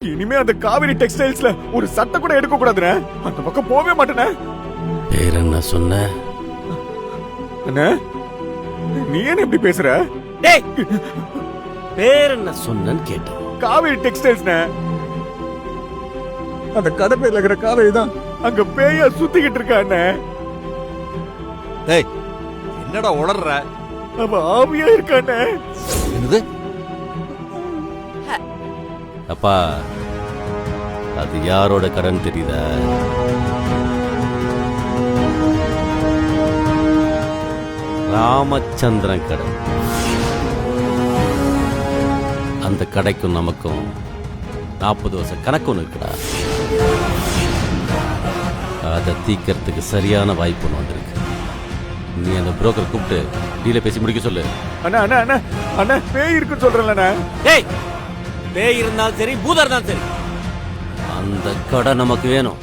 இனிமே அந்த காவிரி டெக்ஸ்டைல்ஸ்ல ஒரு சட்டை கூட எடுக்க கூடாதுண்ணே. அந்த பக்கம் போவே மாட்டேனே. பேர் என்ன சொன்ன? அண்ணே, நீ ஏன் இப்படி பேசுற? டேய், பேர் என்ன சொன்னன்னு கேட்டேன். காவிரி டெக்ஸ்டைல்ஸ்ண்ணே. அந்த கடை பேர்ல இருக்கிற காவிரி தான் அங்க பேயா சுத்திக்கிட்டு இருக்கா அண்ணே. டேய், என்னடா உளர்ற? அவ ஆவியா இருக்கானே. என்னது? அப்பா, அது யாரோட கடன் தெரியுதா? ராமச்சந்திரன் கடன். அந்த கடைக்கும் நமக்கும் 40 வருஷம் கணக்கு ஒன்று இருக்குடா. அதை தீக்கிறதுக்கு சரியான வாய்ப்பு ஒன்று வந்திருக்கு. நீ அந்த புரோக்கர் கூப்பிட்டு டீல பேசி முடிக்க சொல்லு. அண்ணா அண்ணா அண்ணா அண்ணா, பேய் இருக்குன்னு சொல்றேன்ல. டேய், பேய் இருந்தாலும் சரி, பூதம் இருந்தாலும் சரி, அந்த கடை நமக்கு வேணும்.